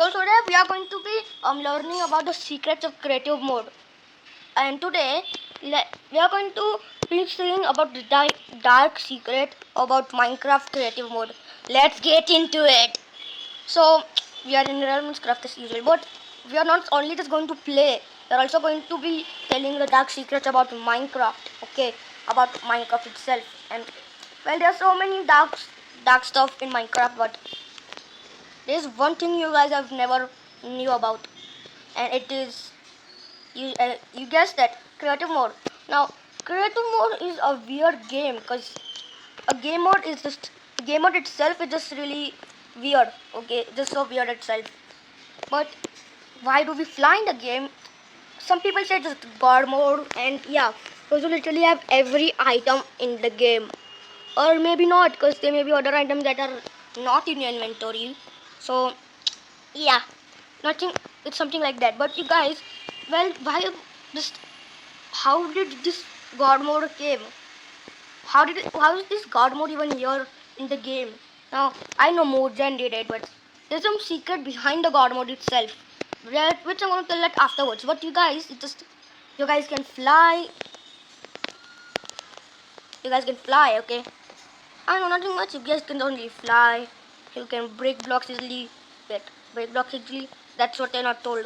So today we are going to be learning about the secrets of creative mode. And today we are going to be seeing about the dark secret about Minecraft creative mode. Let's get into it. So we are in Realms Craft as usual, but we are not only just going to play. We are also going to be telling the dark secrets about Minecraft. Okay, about Minecraft itself. And well, there are so many dark stuff in Minecraft, but there's one thing you guys have never knew about, and it is you guessed that, creative mode. Now, creative mode is a weird game because a game mode itself is just really weird. Okay, just so weird itself. But why do we fly in the game? Some people say just God mode, and yeah, because you literally have every item in the game, or maybe not, because there may be other items that are not in your inventory. So yeah, nothing. It's something like that. But you guys, well, why just how did this God mode came? How is this God mode even here in the game? Now I know Mojan did it, but there's some secret behind the God mode itself, which I'm gonna tell that afterwards. But you guys, you guys can fly. You guys can fly, okay? I know nothing much. You guys can only fly. You can break blocks easily. Wait, break blocks easily. That's what they're not told.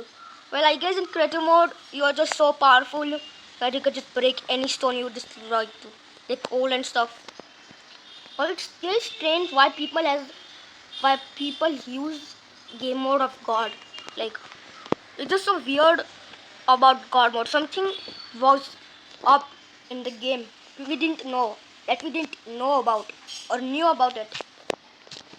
Well, I guess in creative mode, you are just so powerful that you could just break any stone you destroy to, like coal and stuff. Well, it's still strange why people use game mode of God. Like, it's just so weird about God mode. Something was up in the game we didn't know we didn't know about or knew about it.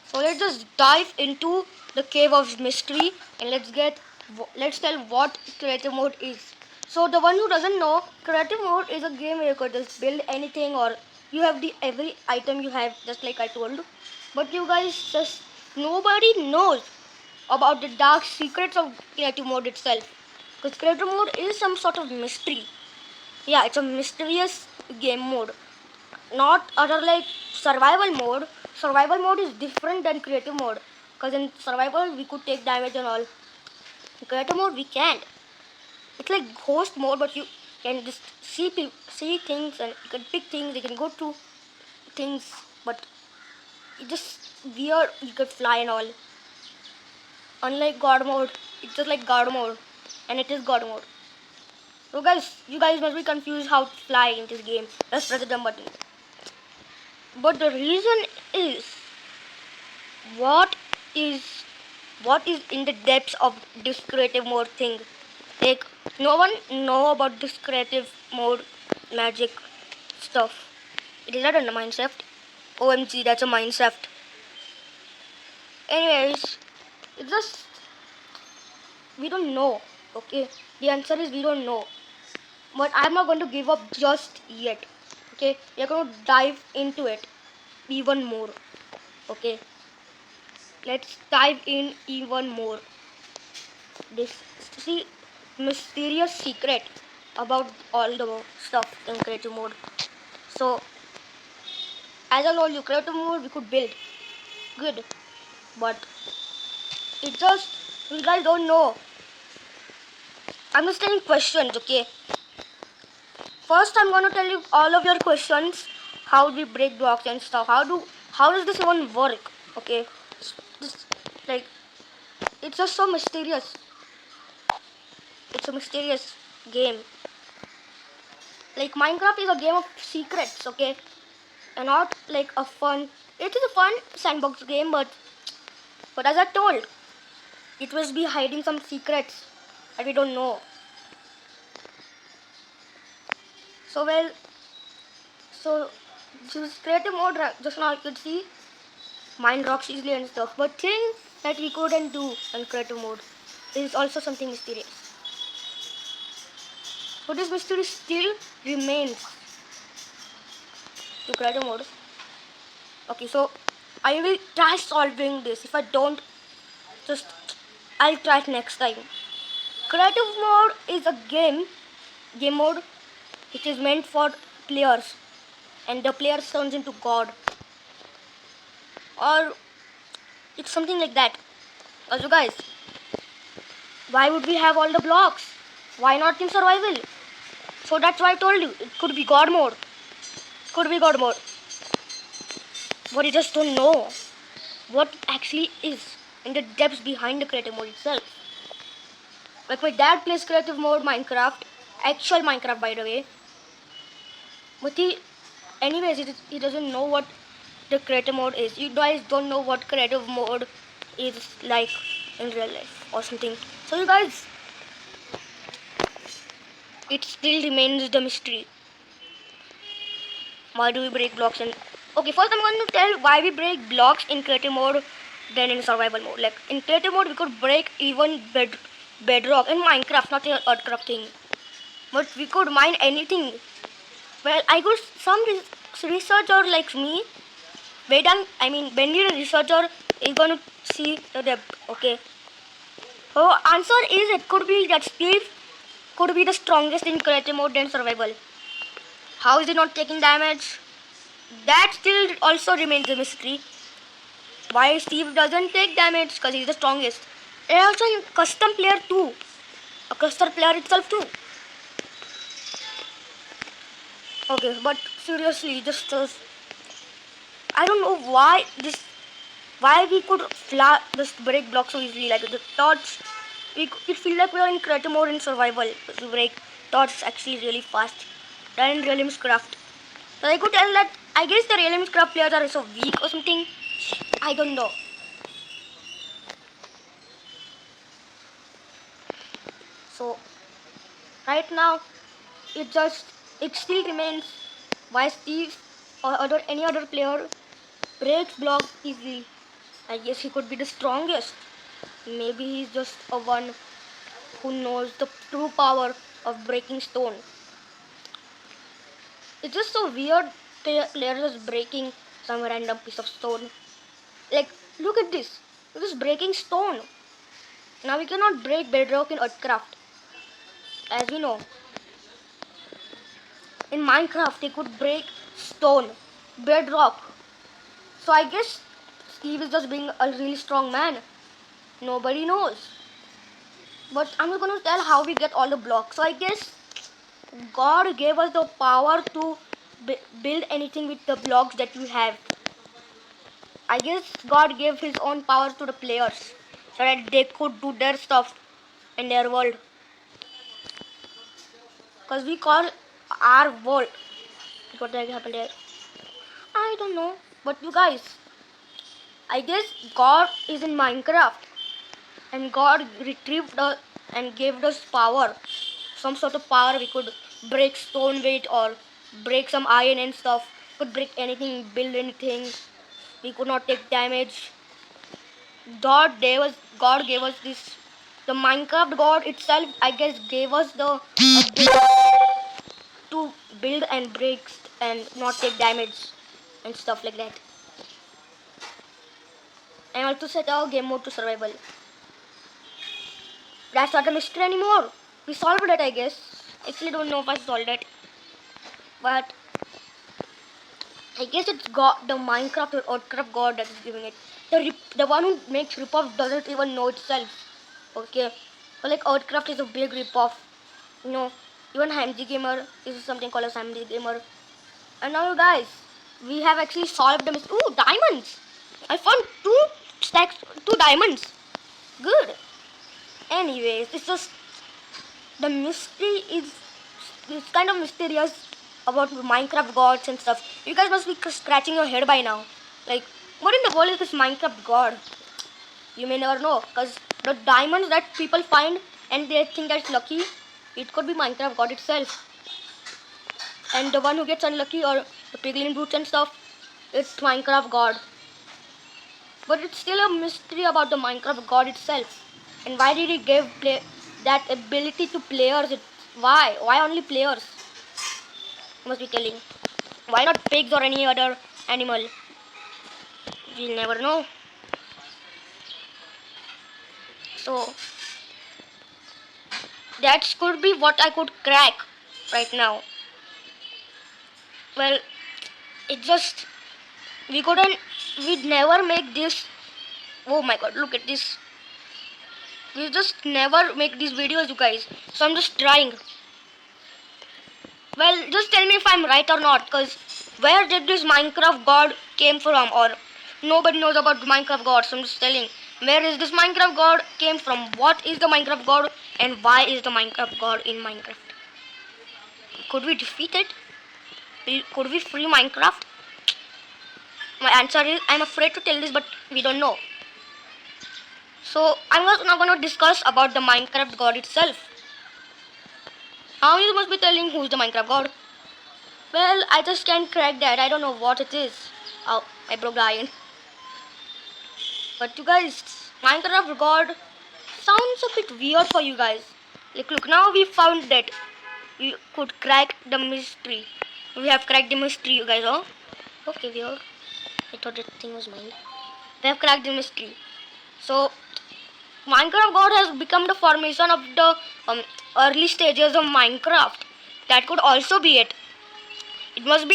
So let's just dive into the cave of mystery and let's tell what creative mode is. So the one who doesn't know, creative mode is a game where you could just build anything, or you have the every item you have, just like I told. But you guys just nobody knows about the dark secrets of creative mode itself. Because creative mode is some sort of mystery. Yeah, it's a mysterious game mode, not other like survival mode. Survival mode is different than creative mode, because in survival we could take damage and all. In creative mode we can't. It's like ghost mode, but you can just see things, and you can pick things, you can go through things, but it's just weird. You could fly and all. Unlike god mode, it's just like god mode, and it is god mode. So guys, you guys must be confused how to fly in this game. Just press the jump button. But the reason is, what is what is in the depths of this creative mode thing? Like, no one know about this creative mode magic stuff. It is not a Minecraft. OMG, that's a Minecraft. Anyways, it's just we don't know. Okay, the answer is we don't know. But I'm not going to give up just yet. Okay, we're going to dive into it even more. Okay, let's dive in even more. This see mysterious secret about all the stuff in creative mode. So as I told you, creative mode we could build good, but it just you guys don't know. I'm just telling questions, okay? First, I'm gonna tell you all of your questions. How do we break blocks and stuff? How does this even work? Okay, this like it's just so mysterious. It's a mysterious game. Like Minecraft is a game of secrets, okay, and not like a fun. It is a fun sandbox game, but as I told, it will be hiding some secrets that we don't know. So well, so just creative mode. Just now you could see mine rocks easily and stuff, but things that we couldn't do in creative mode is also something mysterious. But this mystery still remains to creative mode. Okay, so I will try solving this. If I don't, just I'll try it next time. Creative mode is a game mode which is meant for players, and the player turns into God, or it's something like that. Also, guys, Why would we have all the blocks? Why not in survival? So that's why I told you, it could be God mode. Could be God mode. But you just don't know what it actually is in the depths behind the creative mode itself. Like my dad plays creative mode Minecraft, actual Minecraft by the way. But he doesn't know what the creative mode is. You guys don't know what creative mode is like in real life or something. So you guys, it still remains the mystery. Why do we break blocks in? Okay, first I'm going to tell why we break blocks in creative mode than in survival mode. Like in creative mode, we could break even bedrock in Minecraft, not in Earthcraft thing. But we could mine anything. Well, I got some researcher like me. When you're a researcher, is going to see the depth. Okay. So answer is it could be that Steve could be the strongest in creative mode than survival. How is he not taking damage? That still also remains a mystery. Why Steve doesn't take damage? Because he's the strongest. And also in custom player too. A custom player itself too. Okay, but seriously, I don't know why we could just break blocks so easily. Like the torch, it feels like we are in creative mode in survival. We break torch actually really fast than in Realms Craft. So I could tell that I guess the Realms Craft players are so weak or something. I don't know. So right now it still remains why Steve or any other player breaks block easily. I guess he could be the strongest. Maybe he's just a one who knows the true power of breaking stone. It's just so weird players just breaking some random piece of stone. Like look at this. We're just breaking stone. Now we cannot break bedrock in Earthcraft. As we know. In Minecraft they could break stone, bedrock. So I guess Steve is just being a really strong man. Nobody knows. But I'm not gonna tell how we get all the blocks. So I guess God gave us the power to build anything with the blocks that we have. I guess God gave his own power to the players so that they could do their stuff in their world. Because we call our world. What the heck happened there? I don't know. But you guys, I guess God is in Minecraft and God retrieved us and gave us power. Some sort of power we could break stone weight or break some iron and stuff. Could break anything, build anything. We could not take damage. God gave us this. The Minecraft God itself, I guess, gave us the ability to build and break and not take damage and stuff like that. And also set our game mode to survival. That's not a mystery anymore. We solved it, I guess. Actually, don't know if I solved it, but I guess it's God, the Minecraft or Earthcraft God that is giving it. The one who makes ripoff doesn't even know itself. Okay, but like Earthcraft is a big ripoff. You know, even Hamzy Gamer is something called as Hamzy Gamer. And now, you guys, we have actually solved the mystery. Ooh, diamonds! I found two diamonds. Good. Anyways, it's just the mystery is it's kind of mysterious about Minecraft gods and stuff. You guys must be scratching your head by now. Like, what in the world is this Minecraft god? You may never know, because the diamonds that people find and they think that's lucky, it could be Minecraft god itself. And the one who gets unlucky or the piglin brutes and stuff, it's Minecraft god. But it's still a mystery about the Minecraft god itself. And why did he give that ability to players? Why? Why only players? You must be telling. Why not pigs or any other animal? We'll never know. So that could be what I could crack right now. Well, it just we'd never make this. Oh my god, look at this. We just never make these videos, you guys. So I'm just trying. Well, just tell me if I'm right or not, because where did this Minecraft god came from? Or nobody knows about the Minecraft god, so I'm just telling. Where is this Minecraft god came from? What is the Minecraft god? And why is the Minecraft god in Minecraft? Could we defeat it? Could we free Minecraft? My answer is, I'm afraid to tell this, but we don't know. So I'm not going to discuss about the Minecraft god itself. Now you must be telling who's the Minecraft god. Well, I just can't crack that. I don't know what it is. Oh, I broke the iron. But you guys, Minecraft god sounds a bit weird for you guys. Like, look, now we found that we could crack the mystery. We have cracked the mystery, you guys. Oh, okay, weird. I thought that thing was mine. We have cracked the mystery. So, Minecraft god has become the formation of the early stages of Minecraft. That could also be it. It must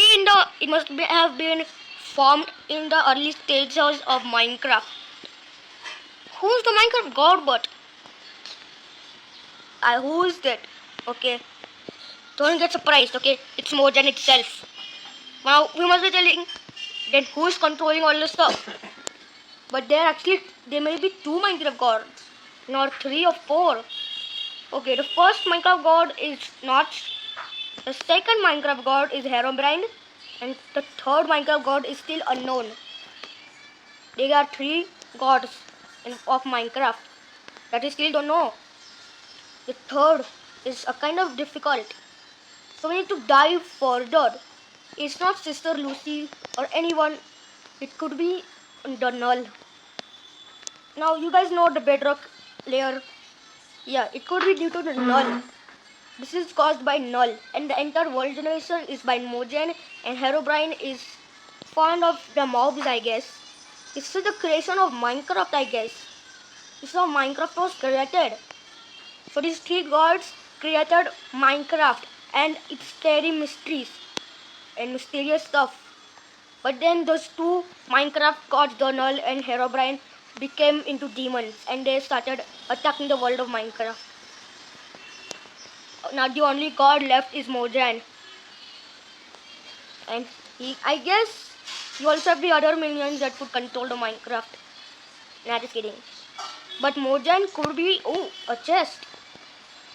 have been formed in the early stages of Minecraft. Who's the Minecraft god? But who is that? Okay, don't get surprised. Okay, it's Mojang itself. Now we must be telling then who is controlling all this stuff. But there may be two Minecraft gods, not three or four. Okay, the first Minecraft god is Notch. The second Minecraft god is Herobrine, and the third Minecraft god is still unknown. There are three gods of Minecraft that we still don't know. The third is a kind of difficult. So we need to dive further. It's not Sister Lucy or anyone. It could be the Null. Now you guys know the bedrock layer. Yeah, it could be due to the Null. This is caused by Null, and the entire world generation is by Mojang, and Herobrine is fond of the mobs, I guess. This is the creation of Minecraft, I guess. This is how Minecraft was created. So these three gods created Minecraft and its scary mysteries and mysterious stuff. But then those two Minecraft gods, the Null and Herobrine, became into demons and they started attacking the world of Minecraft. Now the only god left is Mojang. And I guess you also have the other minions that could control the Minecraft. Nah, just kidding. But Mojang could be, a chest.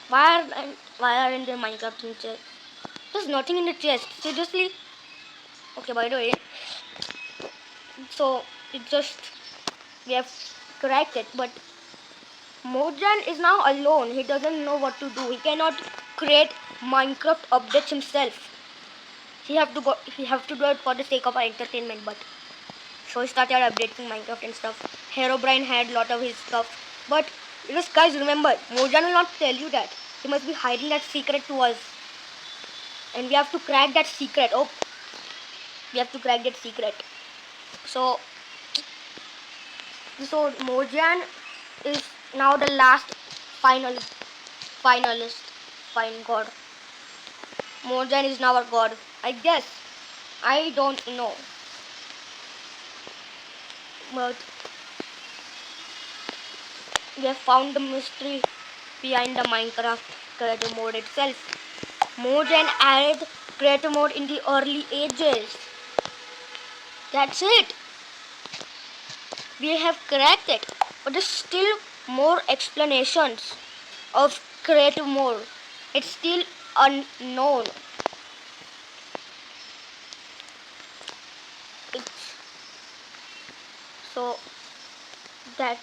Why aren't there Minecraft in chest? There's nothing in the chest. Seriously? Okay, by the way. So we have cracked it. But Mojang is now alone. He doesn't know what to do. He cannot create Minecraft updates himself. He have to do it for the sake of our entertainment. But so he started updating Minecraft and stuff. Herobrine had a lot of his stuff. But just guys, remember, Mojang will not tell you that. He must be hiding that secret to us. And we have to crack that secret. Oh, we have to crack that secret. So Mojang is now the last finalist. Fine god. Mojang is now our god. I guess. I don't know. But we have found the mystery behind the Minecraft creative mode itself. Mojang added creative mode in the early ages. That's it. We have cracked it. But there's still more explanations of creative mode. It's still unknown. So that's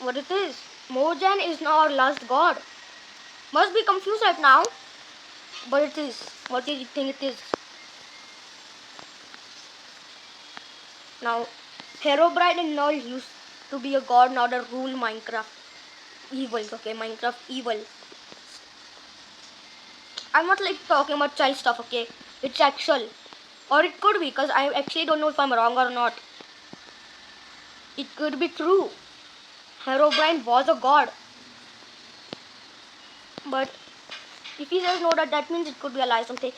what it is. Mojang is now our last god. Must be confused right now, but it is. What do you think it is? Now, Herobrine and Null used to be a god, now they rule Minecraft. Evil, okay, Minecraft evil. I'm not like talking about child stuff, okay? It's actual. Or it could be, because I actually don't know if I'm wrong or not. It could be true. Herobrine was a god. But if he says no, that means it could be a lie, something.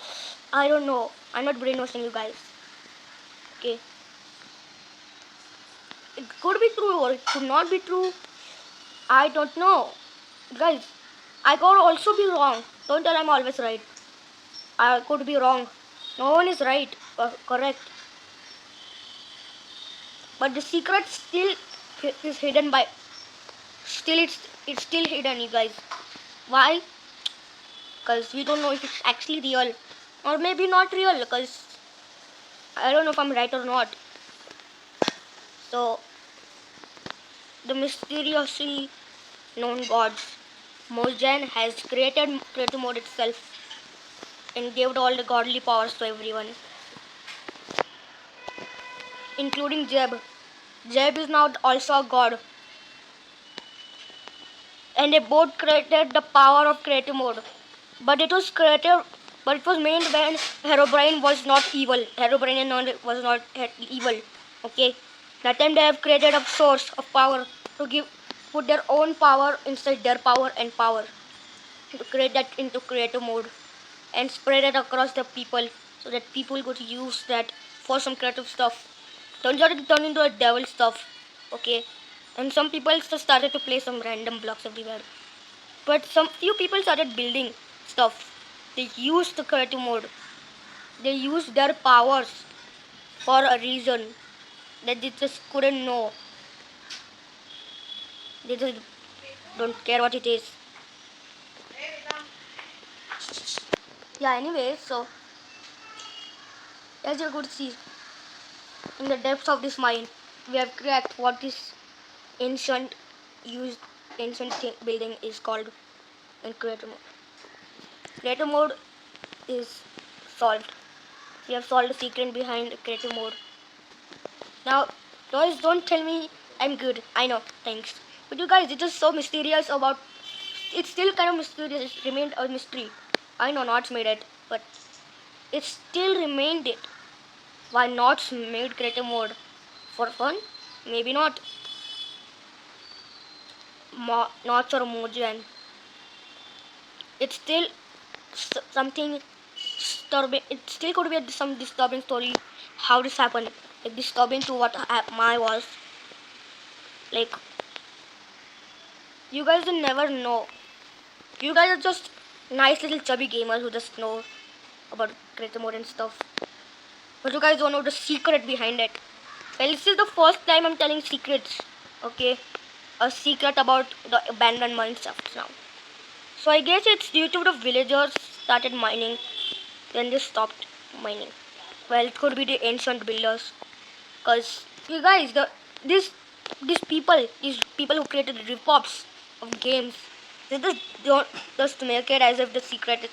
I don't know. I'm not brainwashing you guys. Okay. It could be true or it could not be true. I don't know. Guys, I could also be wrong. Don't tell I'm always right. I could be wrong. No one is right. Correct. But the secret still is hidden by. Still, it's still hidden, you guys. Why? Because we don't know if it's actually real, or maybe not real. Because I don't know if I'm right or not. So the mysteriously known gods, Mojang has created creative mode itself and gave all the godly powers to everyone, including Jeb. Jeb is now also a god, and they both created the power of creative mode. But it was creative, but it was made when Herobrine was not evil. Herobrine was not evil. Okay, that time they have created a source of power to put their own power inside their power and power to create that into creative mode and spread it across the people so that people could use that for some creative stuff. Turns out it turned into a devil stuff. Okay, and some people just started to play some random blocks everywhere. But some few people started building stuff. They used the creative mode. They used their powers for a reason that they just couldn't know. They just don't care what it is. Yeah, anyway, so as you could see, in the depths of this mine, we have cracked what this ancient used building is called in creative mode. Creative mode is solved. We have solved the secret behind creative mode. Now, guys, don't tell me I'm good. I know, thanks. But you guys, it is so mysterious about. It's still kind of mysterious. It remained a mystery. I know Knots made it, but it still remained it. Why Knots made creative mode? For fun? Maybe not. Knots or Mojang. It's still something disturbing. It still could be some disturbing story. How this happened? Like disturbing to what my was. Like you guys will never know. You guys are just nice little chubby gamers who just know about creative mode and stuff. But you guys don't know the secret behind it. Well, this is the first time I'm telling secrets. Okay? A secret about the abandoned mine shafts now. So I guess it's due to the villagers started mining, then they stopped mining. Well, it could be the ancient builders. Cause you guys, these people who created the rip-offs of games, they just don't just make it as if the secret is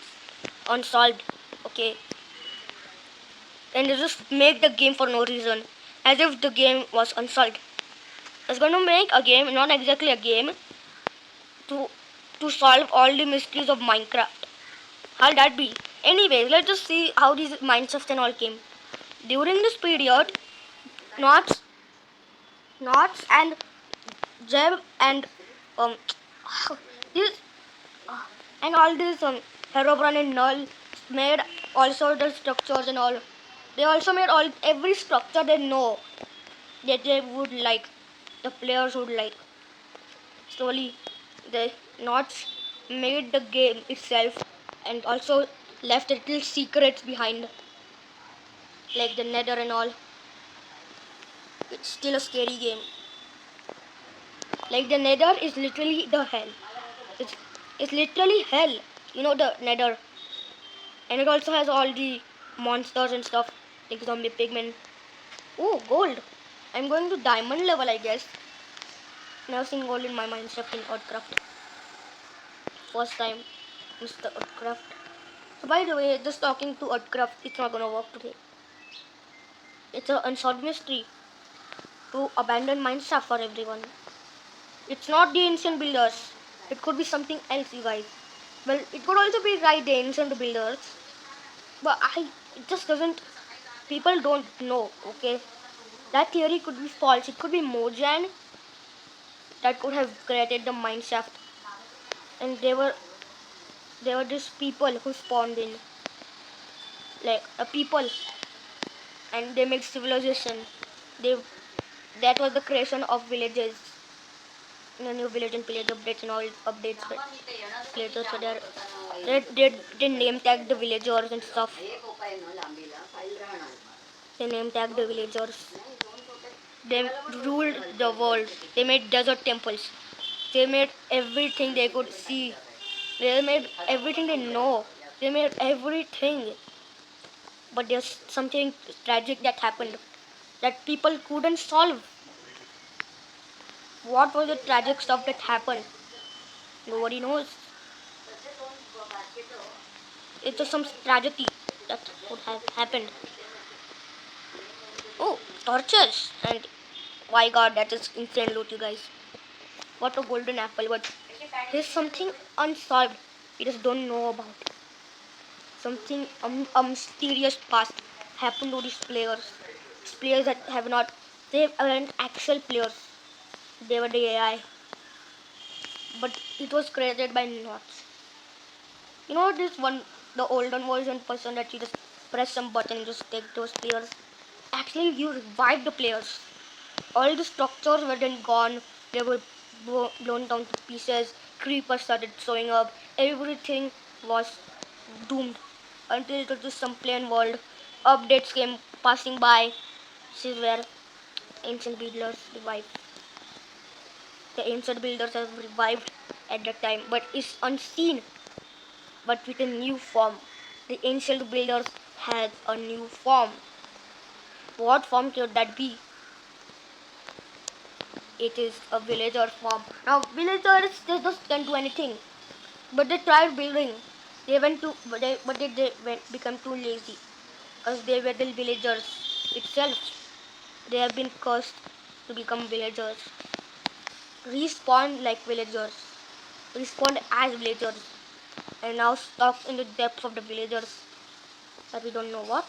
unsolved. Okay, and they just make the game for no reason, as if the game was unsolved. It's going to make a game, not exactly a game, to to solve all the mysteries of Minecraft. How'll that be? Anyways, let's just see how these Minecraft and all came. During this period, Knots, Knots and Jeb and um this and all these Herobrine and Null made also the structures and all. They also made all every structure they know that they would like, the players would like. Slowly, the Knots made the game itself and also left little secrets behind, like the Nether and all. It's still a scary game. Like the Nether is literally the hell. It's it's literally hell. You know the Nether, and it also has all the monsters and stuff like zombie pigmen. Oh, gold! I'm going to diamond level, I guess. Never seen gold in my Minecraft in Earthcraft. First time, Mr. Earthcraft. So by the way, just talking to Earthcraft, it's not gonna work today. It's an unsolved mystery to abandon Minecraft for everyone. It's not the ancient builders. It could be something else, you guys. Well, it could also be right the ancient builders, but it just doesn't. People don't know. Okay, that theory could be false. It could be Mojang that could have created the mineshaft, and they were just people who spawned in, like a people, and they made civilization. They that was the creation of villages. in a new village and village updates and all updates. But villagers are there. They name tag the villagers and stuff. They name tag the villagers. They ruled the world. They made desert temples. They made everything they could see. They made everything they know. They made everything. But there's something tragic that happened that people couldn't solve. What was the tragic stuff that happened? Nobody knows. It's just some tragedy that would have happened. Oh, torches! And my god, that is insane loot, you guys. What a golden apple, but there's something unsolved. We just don't know about. Something mysterious past happened to these players. These players that have not, they aren't actual players. They were the AI. But it was created by Knots. You know this one, the olden version person that you just press some button and just take those players. Actually, you revive the players. All the structures were then gone. They were blown down to pieces. Creepers started showing up. Everything was doomed until it was just some plain world. Updates came passing by. This is where ancient builders revived. The ancient builders have revived at that time, but is unseen, but with a new form. The ancient builders had a new form. What form could that be? It is a villager form. Now villagers, they just can't do anything. But they tried building. They went to they went become too lazy. Because they were the villagers itself. They have been cursed to become villagers. Respawn like villagers. Respawned as villagers. And now stuck in the depths of the villagers. That we don't know what.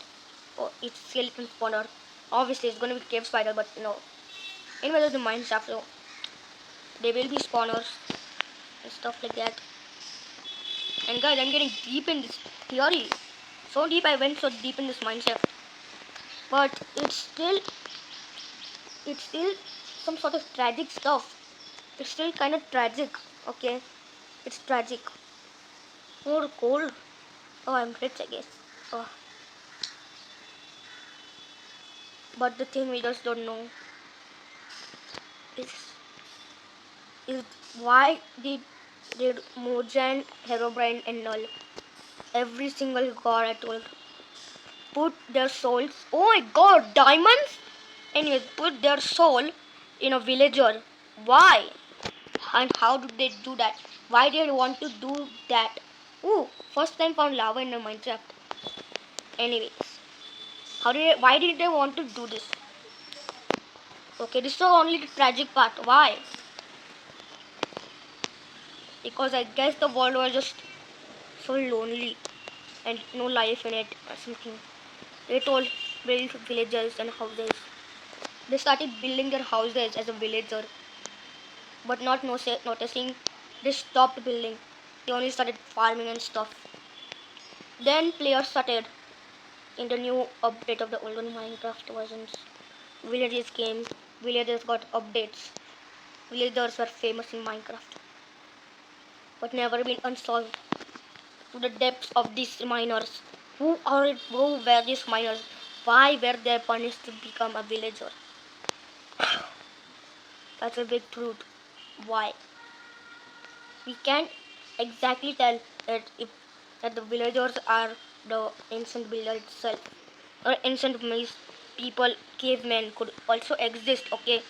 Oh, it's skeleton spawner. Obviously it's gonna be cave spider, but no. Anyway, there's the mine shaft, so they will be spawners and stuff like that. And guys, I'm getting deep in this theory. So deep, I went so deep in this mine shaft. But it's still some sort of tragic stuff. It's still kind of tragic. Okay, it's tragic. More cold. Oh, I'm rich, I guess. Oh. But the thing we just don't know is is why did Mojang, Herobrine and Null, every single god I told, put their souls, oh my god, diamonds? Anyways, put their soul in a villager. Why? And how did they do that? Why did they want to do that? Ooh, first time found lava in a Minecraft. Anyways, why did they want to do this? Okay, this is only the tragic part. Why? Because I guess the world was just so lonely and no life in it or something. They told build villages and houses. They started building their houses as a villager, but not noticing they stopped building. They only started farming and stuff. Then players started in the new update of the older Minecraft versions. Villages came, villagers got updates. Villagers were famous in Minecraft, but never been unsolved. To the depths of these miners. Who were these miners? Why were they punished to become a villager? That's a big truth. Why? We can't exactly tell that the villagers are the ancient builder itself. Or ancient people, cavemen could also exist, okay?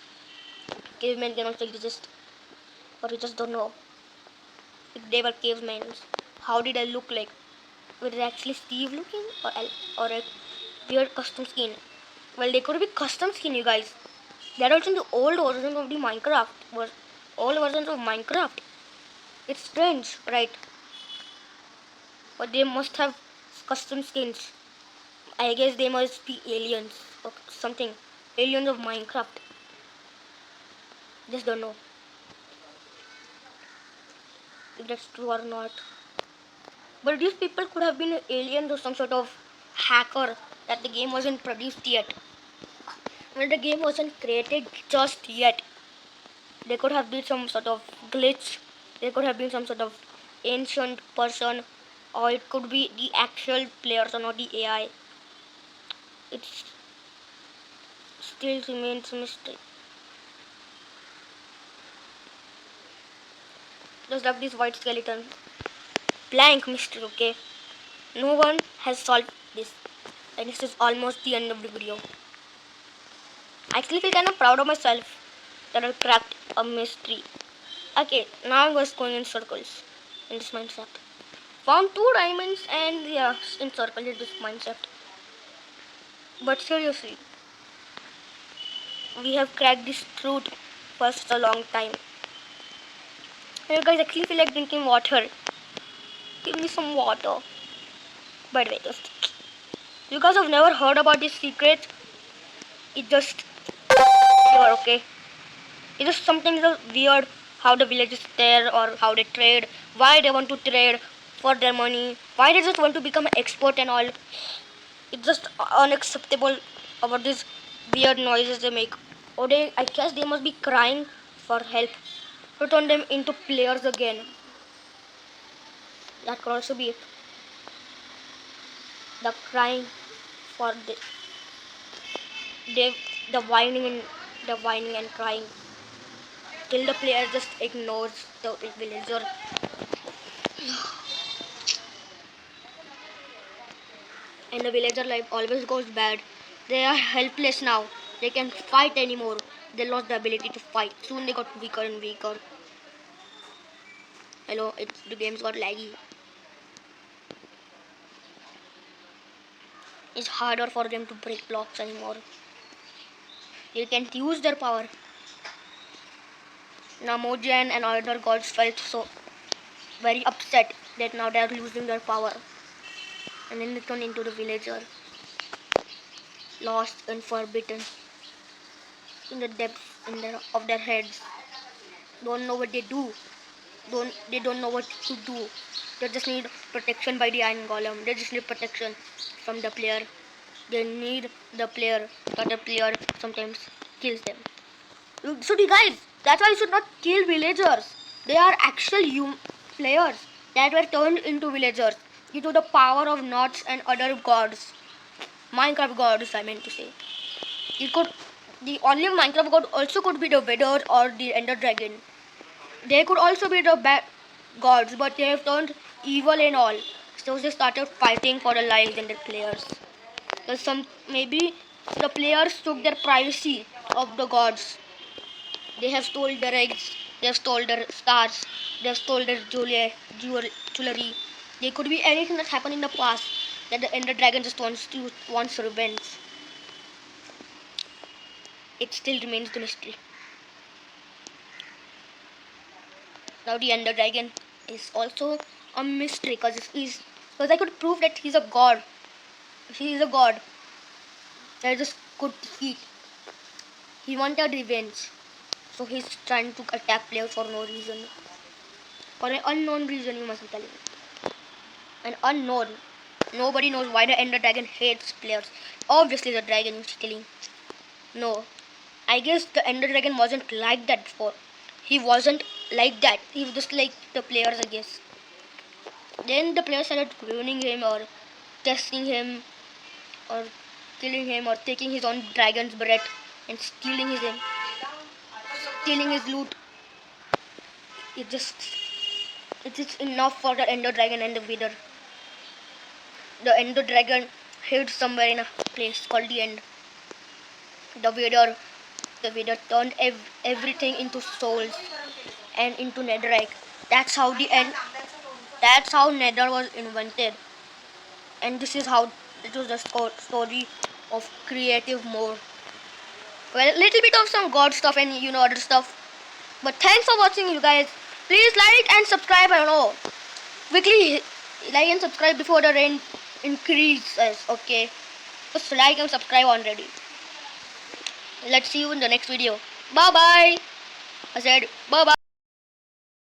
Cavemen can also exist. But we just don't know if they were cavemen. How did they look like? Were they actually Steve looking or a weird custom skin? Well, they could be custom skin, you guys. They're also in the old version of the Minecraft. Old versions of Minecraft. It's strange, right? But they must have custom skins. I guess they must be aliens or something. Aliens of Minecraft. Just don't know if that's true or not. But these people could have been aliens or some sort of hacker that the game wasn't produced yet. When the game wasn't created just yet. There could have been some sort of glitch. There could have been some sort of ancient person, or it could be the actual players or not the AI. It still remains a mystery. Just like this white skeleton. Blank mystery, okay? No one has solved this. And this is almost the end of the video. I actually feel kind of proud of myself that I cracked a mystery. Okay, now I'm just going in circles in this mindset. Found 2 diamonds and yeah, in circles in this mindset. But seriously, we have cracked this truth for such a long time. You guys actually feel like drinking water. Give me some water. By the way, just you guys have never heard about this secret. It just here, okay? It's just something just weird how the villagers there or how they trade, why they want to trade for their money, why they just want to become an expert and all. It's just unacceptable about these weird noises they make. Or they, I guess they must be crying for help to turn them into players again. That could also be it. The crying for they, the whining and crying till the player just ignores the villager. And the villager life always goes bad. They are helpless now. They can't fight anymore. They lost the ability to fight. Soon they got weaker and weaker. Hello, the game's got laggy. It's harder for them to break blocks anymore. They can't use their power. Now Mojang and other gods felt so very upset that now they are losing their power. And then they turn into the villager. Lost and forbidden. In the depths of their heads. Don't know what they do. They don't know what to do. They just need protection by the Iron Golem. They just need protection from the player. They need the player, but the player sometimes kills them. So the guys, that's why you should not kill villagers. They are actual players that were turned into villagers due to the power of Nots and other gods. Minecraft gods, I meant to say. The only Minecraft god also could be the Wither or the Ender Dragon. They could also be the bad gods, but they have turned evil and all. So they started fighting for their lives and their players. So maybe the players took their privacy of the gods. They have stole their eggs, they have stole their stars, they have stole their jewelry. They could be anything that happened in the past that the Ender Dragon just wants revenge. It still remains the mystery. Now the Ender Dragon is also a mystery because I could prove that he's a god. He is a god. I just could defeat. He wanted revenge. So he's trying to attack players for no reason. For an unknown reason, you must be telling me. An unknown. Nobody knows why the Ender Dragon hates players. Obviously the dragon is killing. No. I guess the Ender Dragon wasn't like that before. He wasn't like that. He was just like the players, I guess. Then the players started ruining him or testing him or killing him or taking his own dragon's breath and stealing his loot. It's just enough for the Ender Dragon and the Wither. The Ender Dragon hid somewhere in a place called the End. The Wither turned everything into souls and into netherite. That's how Nether was invented. And this is how it was the story of creative mode. Well, a little bit of some god stuff and other stuff. But thanks for watching, you guys. Please like and subscribe. I don't know. Quickly like and subscribe before the rain increases. Okay. Just like and subscribe already. Let's see you in the next video. Bye bye. I said bye bye.